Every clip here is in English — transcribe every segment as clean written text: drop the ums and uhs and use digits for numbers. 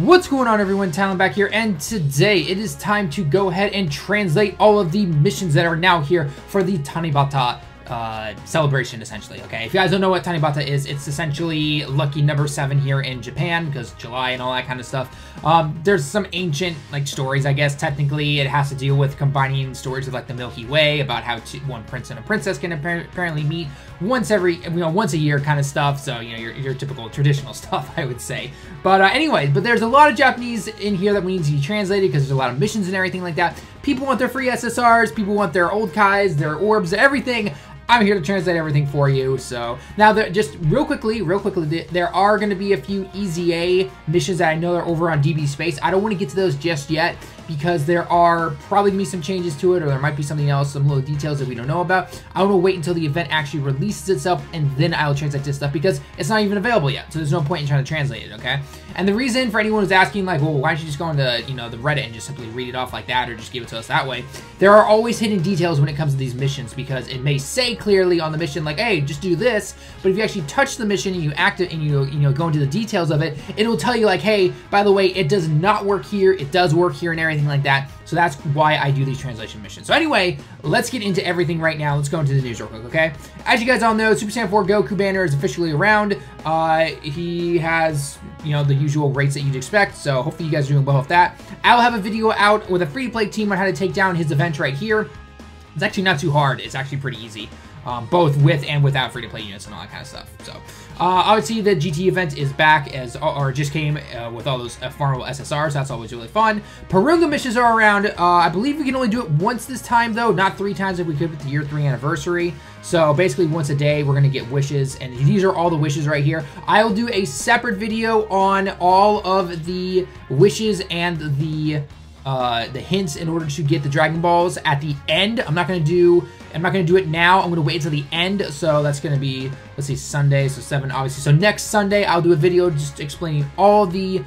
What's going on, everyone? Talon back here, and today it is time to go ahead and translate all of the missions that are now here for the Tanabata celebration, essentially. Okay, if you guys don't know what Tanabata is, it's essentially lucky number 7 here in Japan, because July and all that kind of stuff. There's some ancient stories, I guess. Technically it has to deal with combining stories of the Milky Way, about how one prince and a princess can apparently meet once a year kind of stuff. So your typical traditional stuff, I would say. But anyway, there's a lot of Japanese in here that we need to be translated, because there's a lot of missions and everything like that. People want their free SSRs, people want their old Kais, their orbs, everything. I'm here to translate everything for you. So now, just real quickly, there are going to be a few EZA missions that I know are over on DB Space. I don't want to get to those just yet, because there are probably going to be some changes to it, or there might be something else, some little details that we don't know about. I want to wait until the event actually releases itself, and then I'll translate this stuff, because it's not even available yet. So there's no point in trying to translate it, okay? And the reason for anyone who's asking, well, why don't you just go into, the Reddit and just simply read it off like that, or just give it to us that way? There are always hidden details when it comes to these missions, because it may say clearly on the mission, hey, just do this, but if you actually touch the mission and you act it and you go into the details of it, it'll tell you hey, by the way, it does not work here, it does work here, and everything like that. So that's why I do these translation missions. So anyway, let's get into everything right now. Let's go into the news real quick, okay? As you guys all know, Super Saiyan 4 Goku banner is officially around. He has, the usual rates that you'd expect, so hopefully you guys are doing well with that. I'll have a video out with a free-to-play team on how to take down his event right here. It's actually not too hard. It's actually pretty easy, both with and without free-to-play units and all that kind of stuff. So obviously the GT event is back, or just came with all those farmable SSRs. That's always really fun. Purunga missions are around. I believe we can only do it once this time, though, not 3 times if we could with the year 3 anniversary. So basically once a day we're going to get wishes, and these are all the wishes right here. I'll do a separate video on all of the wishes and the hints in order to get the Dragon Balls at the end. I'm not going to do it now. I'm going to wait until the end. So that's going to be, let's see, Sunday, so 7 obviously. So next Sunday I'll do a video just explaining all the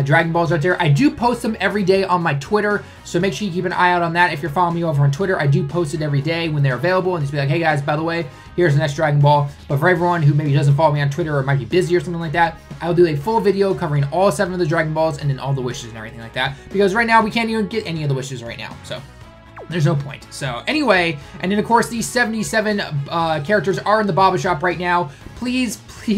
Dragon Balls right there. I do post them every day on my Twitter, so make sure you keep an eye out on that. If you're following me over on Twitter, I do post it every day when they're available, and just be hey guys, by the way, here's the next Dragon Ball. But for everyone who maybe doesn't follow me on Twitter, or might be busy or something like that, I'll do a full video covering all 7 of the Dragon Balls, and then all the wishes and everything like that, because right now we can't even get any of the wishes right now, so there's no point. So anyway, and then of course these 77 characters are in the Baba shop right now. Please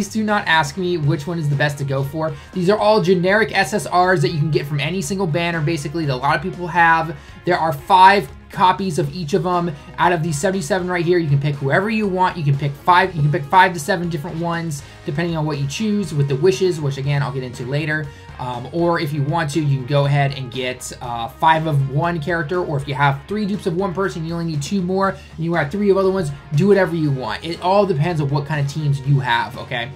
do not ask me which one is the best to go for. These are all generic SSRs that you can get from any single banner, basically, that a lot of people have. There are 5 copies of each of them. Out of these 77 right here, you can pick whoever you want. You can pick 5. You can pick 5 to 7 different ones, depending on what you choose with the wishes, which again I'll get into later. Or if you want to, you can go ahead and get 5 of one character, or if you have 3 dupes of one person, you only need 2 more, and you have 3 of other ones. Do whatever you want. It all depends on what kind of teams you have. Okay.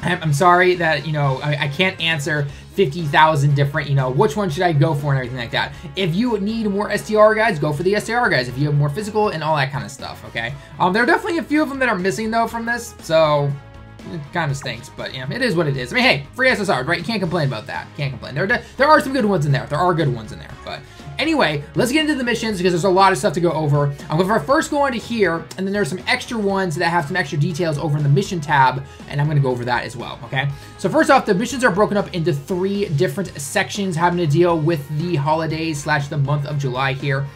I'm sorry that, I can't answer 50,000 different, which one should I go for and everything like that. If you need more STR guys, go for the STR guys. If you have more physical and all that kind of stuff, okay? There are definitely a few of them that are missing, though, from this, so it kind of stinks, but, it is what it is. I mean, hey, free SSRs, right? You can't complain about that. Can't complain. There are some good ones in there. There are good ones in there, but anyway, let's get into the missions, because there's a lot of stuff to go over. I'm going to first go into here, and then there's some extra ones that have some extra details over in the mission tab, and I'm going to go over that as well, okay? So first off, the missions are broken up into 3 different sections having to deal with the holidays / the month of July here.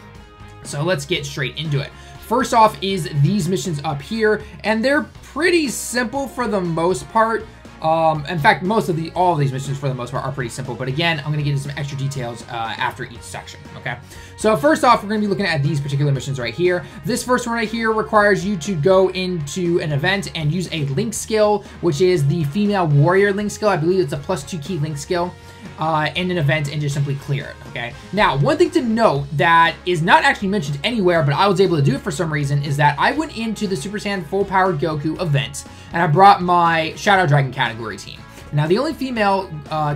So let's get straight into it. First off is these missions up here, and they're pretty simple for the most part. In fact, all of these missions for the most part are pretty simple, but again, I'm going to get into some extra details after each section, okay? So first off, we're going to be looking at these particular missions right here. This first one right here requires you to go into an event and use a link skill, which is the female warrior link skill. I believe it's a +2 key link skill in an event, and just simply clear it, okay? Now, one thing to note that is not actually mentioned anywhere, but I was able to do it for some reason, is that I went into the Super Saiyan Full Powered Goku event, and I brought my Shadow Dragon category team. Now, the only female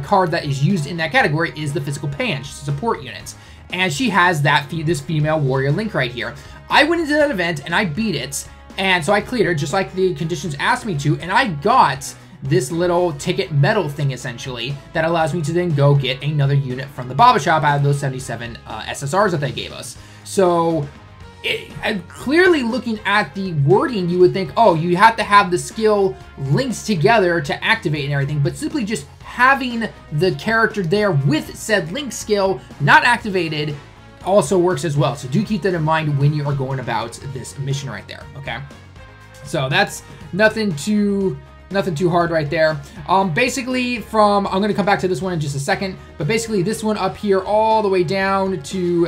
card that is used in that category is the Physical Pan. She's a support unit, and she has this female warrior link right here. I went into that event, and I beat it, and so I cleared it, just like the conditions asked me to, and I got this little ticket medal thing, essentially, that allows me to then go get another unit from the Baba shop out of those 77 SSRs that they gave us. So clearly looking at the wording, you would think, oh, you have to have the skill linked together to activate and everything, but simply just having the character there with said link skill not activated also works as well. So do keep that in mind when you are going about this mission right there, okay? So that's nothing too hard right there. Basically I'm going to come back to this one in just a second, but basically this one up here all the way down to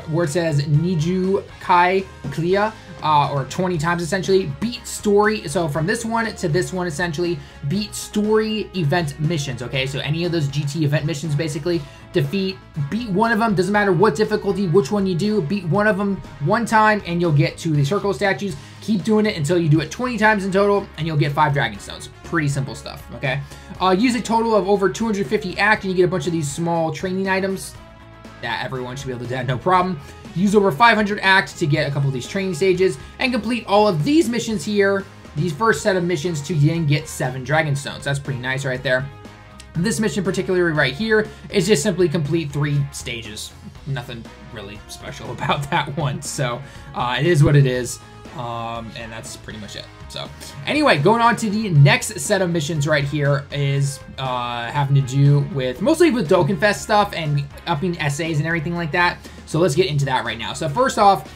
where it says Niju Kai Clear, or 20 times essentially, beat story. So from this one to this one essentially, beat story event missions, okay? So any of those GT event missions basically, beat one of them, doesn't matter what difficulty, which one you do, beat one of them one time and you'll get to the circle statues. Keep doing it until you do it 20 times in total and you'll get 5 dragon stones. Pretty simple stuff, okay? Use a total of over 250 act and you get a bunch of these small training items that everyone should be able to do, no problem. Use over 500 act to get a couple of these training stages and complete all of these missions here, these first set of missions, to then get 7 dragon stones. That's pretty nice right there. This mission particularly right here is just simply complete 3 stages. Nothing really special about that one. So it is what it is. And that's pretty much it. So anyway, going on to the next set of missions right here is having to do with mostly with Dokkan Fest stuff and upping essays and everything like that. So let's get into that right now. So first off,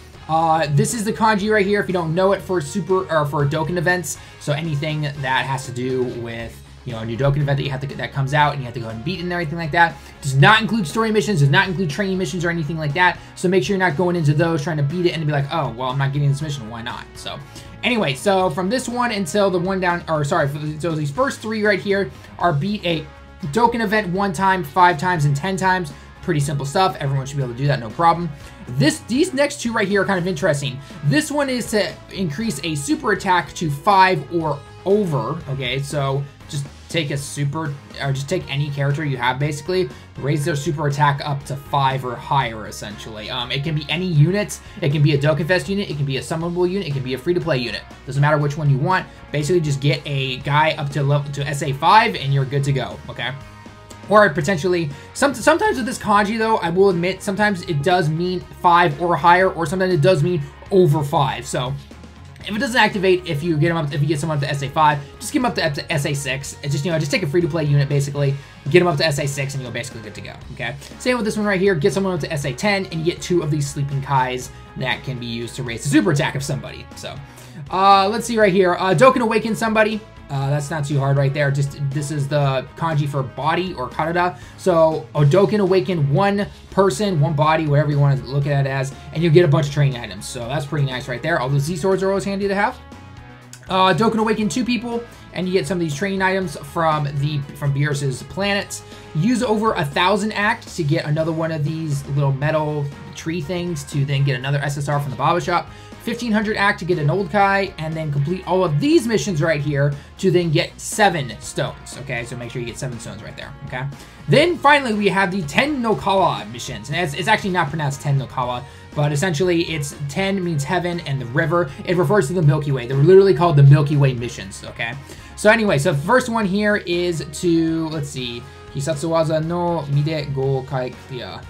this is the kanji right here if you don't know it, for for Dokkan events. So anything that has to do with, you know, a new Dokkan event that you have to that comes out and you have to go ahead and beat it and everything like that. Does not include story missions, does not include training missions or anything like that. So make sure you're not going into those trying to beat it and be like, oh, well, I'm not getting this mission, why not? So anyway, so from this one until the one down, or sorry, so these first 3 right here are beat a Dokkan event 1 time, 5 times, and 10 times. Pretty simple stuff. Everyone should be able to do that, no problem. These next 2 right here are kind of interesting. This one is to increase a super attack to 5 or over. Okay, so just take a super, or just take any character you have basically, raise their super attack up to 5 or higher essentially. It can be any units. It can be a Dokkan Fest unit, it can be a summonable unit, it can be a free-to-play unit. Doesn't matter which one you want. Basically just get a guy up to level to SA 5 and you're good to go, okay? Or potentially, sometimes with this kanji though, I will admit, sometimes it does mean 5 or higher, or sometimes it does mean over 5. So if it doesn't activate, if you get someone up to SA 5, just get them up to SA 6. It's just, you know, just take a free-to-play unit basically, get them up to SA 6, and you're basically good to go. Okay. Same with this one right here. Get someone up to SA 10, and you get 2 of these sleeping kais that can be used to raise the super attack of somebody. So let's see right here. Dokkan awaken somebody. That's not too hard right there. Just, this is the kanji for body, or karada. So Dokkan awaken 1 person, 1 body, whatever you want to look at it as, and you get a bunch of training items. So that's pretty nice right there. All the Z swords are always handy to have. Dokkan awaken 2 people, and you get some of these training items from Beerus's planets. Use over 1,000 act to get another one of these little metal tree things to then get another SSR from the Baba Shop. 1,500 act to get an old Kai, and then complete all of these missions right here to then get 7 stones. Okay, so make sure you get 7 stones right there. Okay. Then finally we have the Ten no Kawa missions, and it's actually not pronounced Ten no Kawa, but essentially it's Ten means heaven and the river. It refers to the Milky Way. They're literally called the Milky Way missions. Okay. So anyway, so the first one here is to, let's see, Hisatsuwaza no Mide go Kai Clear.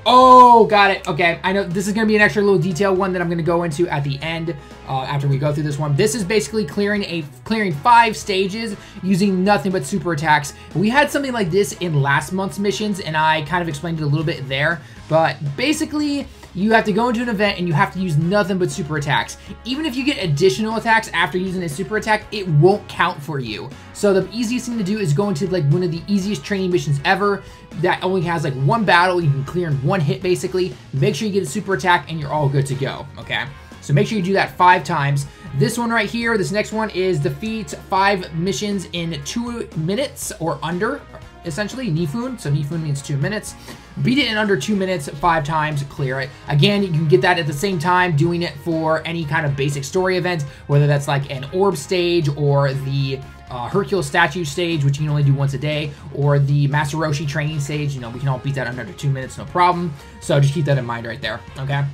Oh, got it. Okay, I know this is going to be an extra little detail one that I'm going to go into at the end after we go through this one. This is basically clearing 5 stages using nothing but super attacks. We had something like this in last month's missions, and I kind of explained it a little bit there. But basically, you have to go into an event and you have to use nothing but super attacks. Even if you get additional attacks after using a super attack, it won't count for you. So the easiest thing to do is go into like one of the easiest training missions ever that only has like 1 battle you can clear in 1 hit basically. Make sure you get a super attack and you're all good to go, okay? So make sure you do that 5 times. This one right here, this next one is defeat 5 missions in 2 minutes or under. Essentially, Nifun. So Nifun means 2 minutes. Beat it in under 2 minutes 5 times, clear it. Again, you can get that at the same time doing it for any kind of basic story event, whether that's like an orb stage or the Hercule statue stage, which you can only do once a day, or the Master Roshi training stage. You know, we can all beat that under 2 minutes, no problem. So just keep that in mind right there, okay?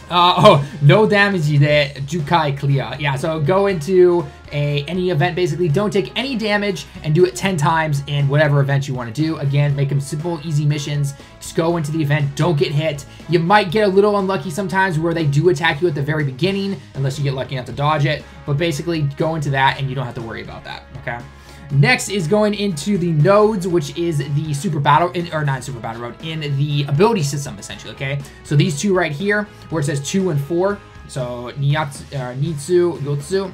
No damage de Jukai clear. Yeah, so go into any event, basically. Don't take any damage and do it 10 times in whatever event you want to do. Again, make them simple, easy missions. Just go into the event. Don't get hit. You might get a little unlucky sometimes where they do attack you at the very beginning, unless you get lucky enough to dodge it. But basically, go into that and you don't have to worry about that, okay? Next is going into the nodes, which is the super battle, or not super battle mode, in the ability system, essentially, okay? So these two right here, where it says 2 and 4, so Nitsu, Yotsu.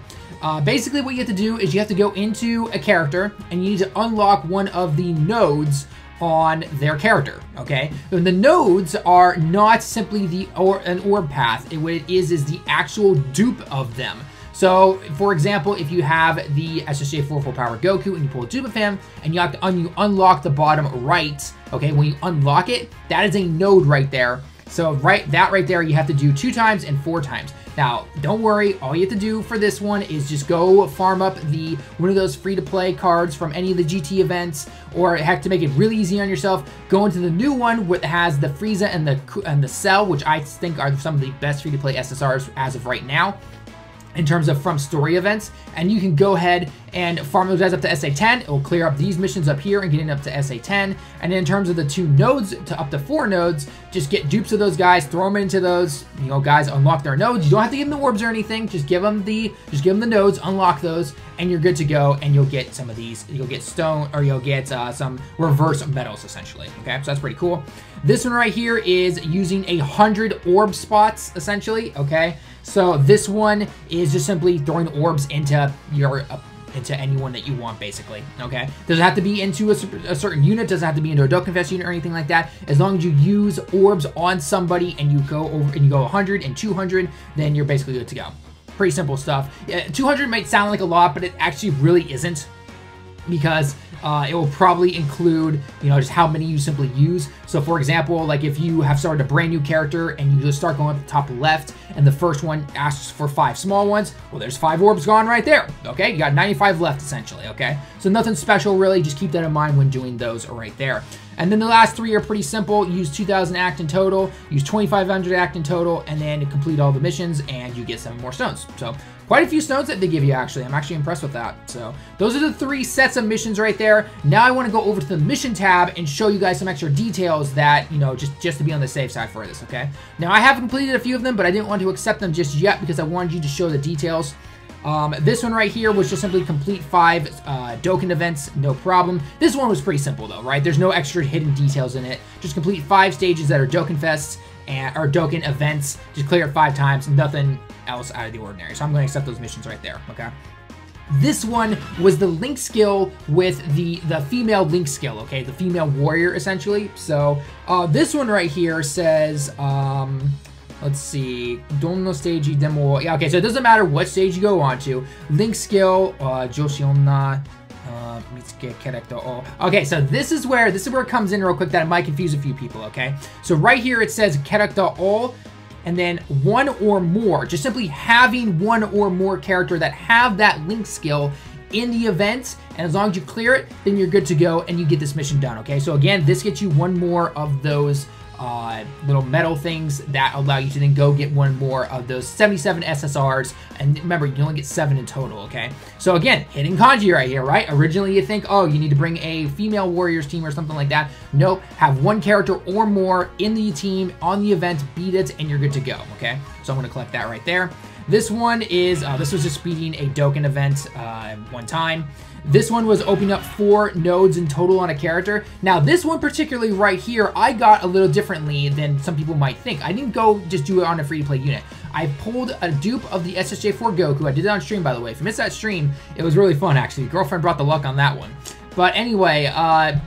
Basically what you have to do is you have to go into a character and you need to unlock one of the nodes on their character, okay? And the nodes are not simply an orb path. What it is the actual dupe of them. So, for example, if you have the SSJ4 full power Goku and you pull a dupe of him and you have to unlock the bottom right, okay? When you unlock it, that is a node right there. So that right there, you have to do 2 times and 4 times. Now, don't worry, all you have to do for this one is just go farm up one of those free-to-play cards from any of the GT events, or heck, to make it really easy on yourself, go into the new one that has the Frieza and the Cell, which I think are some of the best free-to-play SSRs as of right now, in terms of from story events, and you can go ahead and farm those guys up to SA10. It will clear up these missions up here and get it up to SA10. And in terms of the 2 nodes to up to 4 nodes, just get dupes of those guys, throw them into those, guys, unlock their nodes. You don't have to give them the orbs or anything. Just give them the nodes, unlock those, and you're good to go. And you'll get some of these. You'll get stone, or you'll get some reverse metals, essentially. Okay, so that's pretty cool. This one right here is using 100 orb spots, essentially. Okay. So this one is just simply throwing orbs into anyone that you want, basically, okay? Doesn't have to be into a certain unit, doesn't have to be into a Dokkan Fest unit or anything like that. As long as you use orbs on somebody and you go over and you go 100 and 200, then you're basically good to go. Pretty simple stuff. 200 might sound like a lot, but it actually really isn't, because it will probably include, just how many you simply use. So for example, like if you have started a brand new character and you just start going up the top left and the first one asks for 5 small ones, well, there's 5 orbs gone right there, okay? You got 95 left, essentially, okay? So nothing special, really. Just keep that in mind when doing those right there. And then the last 3 are pretty simple. Use 2,000 act in total, use 2,500 act in total, and then complete all the missions, and you get 7 more stones. So quite a few stones that they give you, actually. I'm actually impressed with that. So those are the 3 sets of missions right there. Now I want to go over to the mission tab and show you guys some extra details that, just to be on the safe side for this, okay? Now I have completed a few of them, but I didn't want to accept them just yet because I wanted you to show the details. This one right here was just simply complete 5 Dokkan events, no problem. This one was pretty simple though, right? There's no extra hidden details in it. Just complete 5 stages that are Dokkan Fests or Dokkan events. Just clear it 5 times, nothing else out of the ordinary. So I'm going to accept those missions right there, okay? This one was the Link skill with the female Link skill, okay? The female warrior, essentially. So this one right here says, let's see, Donno stage demo. Yeah, okay, so it doesn't matter what stage you go on to. Link skill, Joshi Onna, Mitsuke character. Okay, so this is where it comes in real quick that it might confuse a few people, okay? So right here it says character all, and then 1 or more. Just simply having 1 or more character that have that Link skill in the event, and as long as you clear it, then you're good to go and you get this mission done, okay? So again, this gets you 1 more of those little metal things that allow you to then go get 1 more of those 77 SSRs, and remember, you can only get 7 in total, okay? So again, hitting kanji right here, right? Originally you think, oh, you need to bring a female warriors team or something like that. Nope, have 1 character or more in the team on the event, beat it, and you're good to go, okay? So I'm gonna collect that right there. This one is, this was just speeding a Dokkan event 1 time. This one was opening up 4 nodes in total on a character. Now, this one particularly right here, I got a little differently than some people might think. I didn't go just do it on a free-to-play unit. I pulled a dupe of the SSJ4 Goku. I did it on stream, by the way. If you missed that stream, it was really fun, actually. Girlfriend brought the luck on that one. But anyway,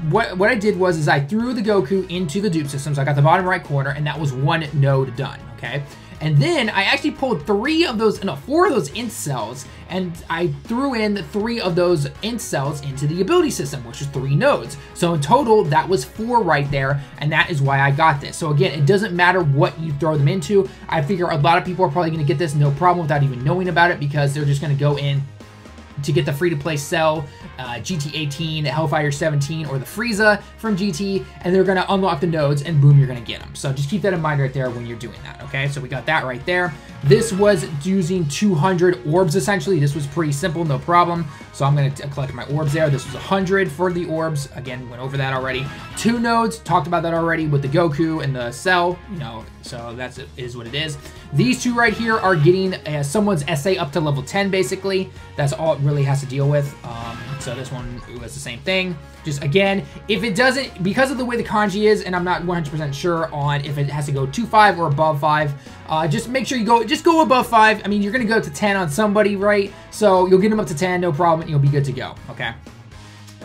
what I did was I threw the Goku into the dupe system, so I got the bottom right corner, and that was 1 node done, okay? And then I actually pulled 4 of those int cells, and I threw in 3 of those int cells into the ability system, which is 3 nodes. So in total, that was 4 right there, and that is why I got this. So again, it doesn't matter what you throw them into. I figure a lot of people are probably going to get this no problem without even knowing about it, because they're just going to go in to get the free-to-play cell GT18, Hellfire 17, or the Frieza from GT, and they're going to unlock the nodes, and boom, you're going to get them. So just keep that in mind right there when you're doing that, okay? So we got that right there. This was using 200 orbs, essentially. This was pretty simple, no problem. So I'm going to collect my orbs there. This was 100 for the orbs. Again, went over that already. 2 nodes, talked about that already with the Goku and the Cell, you know, so that's is what it is. These 2 right here are getting someone's SA up to level 10, basically. That's all it really has to deal with. So this one was the same thing. Just again, if it doesn't, because of the way the kanji is, and I'm not 100% sure on if it has to go to 5 or above 5, just make sure you go above 5. I mean, you're going to go to 10 on somebody, right? So you'll get them up to 10, no problem, and you'll be good to go, okay?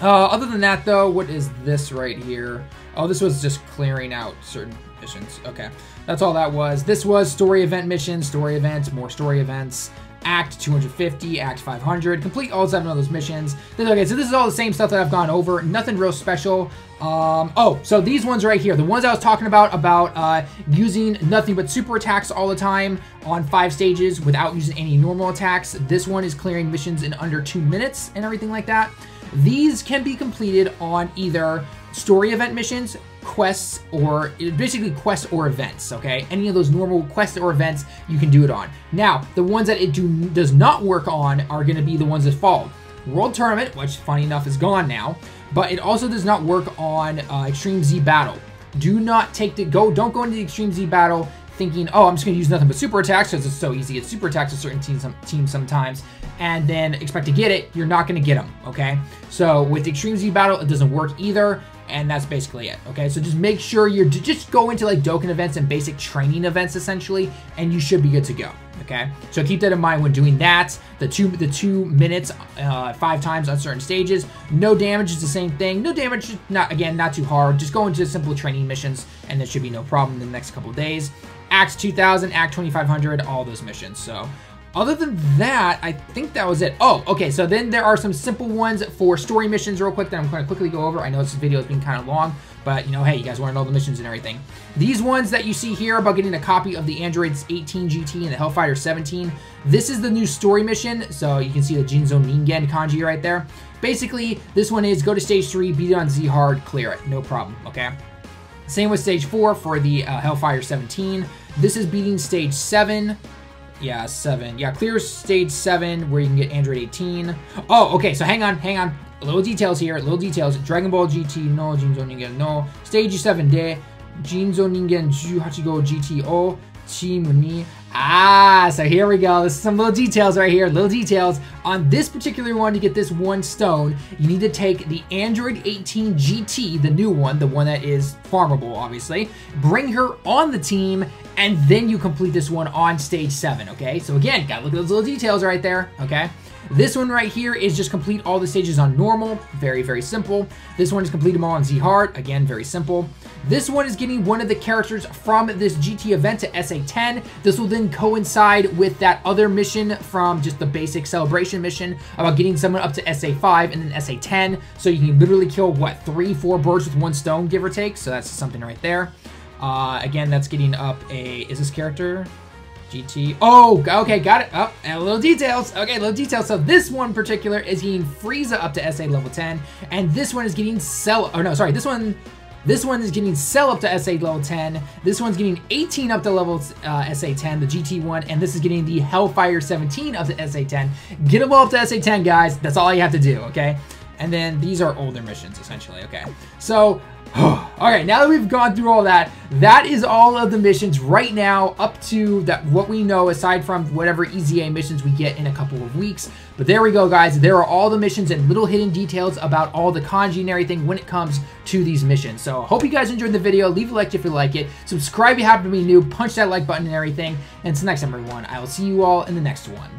Other than that, though, what is this right here? Oh, this was just clearing out certain missions. Okay, that's all that was. This was story event missions, story events, more story events. Act 250, Act 500, complete all 7 of those missions. Then, okay, so this is all the same stuff that I've gone over, nothing real special. Oh, so these ones right here, the ones I was talking about using nothing but super attacks all the time on 5 stages without using any normal attacks. This one is clearing missions in under 2 minutes and everything like that. These can be completed on either story event missions, quests, or basically quests or events, okay? Any of those normal quests or events, you can do it on. Now, the ones that it does not work on are going to be the ones that fall. World Tournament, which funny enough is gone now, but it also does not work on Extreme Z Battle. Do not don't go into the Extreme Z Battle thinking, oh, I'm just going to use nothing but super attacks because it's so easy. It's super attacks with certain teams sometimes, and then expect to get it. You're not going to get them, okay? So with Extreme Z Battle, it doesn't work either, and that's basically it, okay? So just make sure just go into like Dokkan events and basic training events essentially, and you should be good to go, okay? So keep that in mind when doing that. The two minutes 5 times on certain stages. No damage is the same thing. No damage, not too hard. Just go into simple training missions, and there should be no problem in the next couple of days. Act 2000, Act 2500, all those missions. So other than that, I think that was it. Oh, okay, so then there are some simple ones for story missions real quick that I'm going to quickly go over. I know this video has been kind of long, but, you know, hey, you guys want to know the missions and everything. These ones that you see here about getting a copy of the Androids 18 GT and the Hellfire 17, this is the new story mission, so you can see the Jinzo Ningen kanji right there. Basically, this one is go to stage 3, beat it on Z hard, clear it, no problem, okay? Same with stage 4 for the Hellfire 17. This is beating stage 7. Yeah, 7. Yeah, clear stage 7 where you can get Android 18. Oh, okay, so hang on. Little details here, Dragon Ball GT no Jinzo Ningen no. Stage 7 de Jinzo Ningen 18 go GTO Team ni. So here we go. There's some little details right here. Little details. On this particular one, to get this 1 stone, you need to take the Android 18 GT, the new one, the one that is farmable, obviously. Bring her on the team, and then you complete this one on stage 7, okay? So again, gotta look at those little details right there, okay? This one right here is just complete all the stages on normal. Very, very simple. This one is complete them all on Z hard. Again, very simple. This one is getting one of the characters from this GT event to SA10. This will then coincide with that other mission from just the basic celebration mission about getting someone up to SA5 and then SA10. So you can literally kill, what, 3-4 birds with 1 stone, give or take. So that's something right there. Again, that's getting up is this character? GT. Oh, okay, got it. Oh, and little details. Okay, little details. So this one in particular is getting Frieza up to SA level 10, and this one is getting Cell. Oh no, sorry. This one is getting Cell up to SA level 10. This one's getting 18 up to level SA10, the GT one, and this is getting the Hellfire 17 up to SA10. Get them all up to SA10, guys. That's all you have to do. Okay, and then these are older missions essentially. Okay, so. Alright, now that we've gone through all that, that is all of the missions right now up to what we know aside from whatever EZA missions we get in a couple of weeks. But there we go, guys. There are all the missions and little hidden details about all the kanji and everything when it comes to these missions. So I hope you guys enjoyed the video. Leave a like if you like it. Subscribe if you happen to be new. Punch that like button and everything. And until next time, everyone, I will see you all in the next one.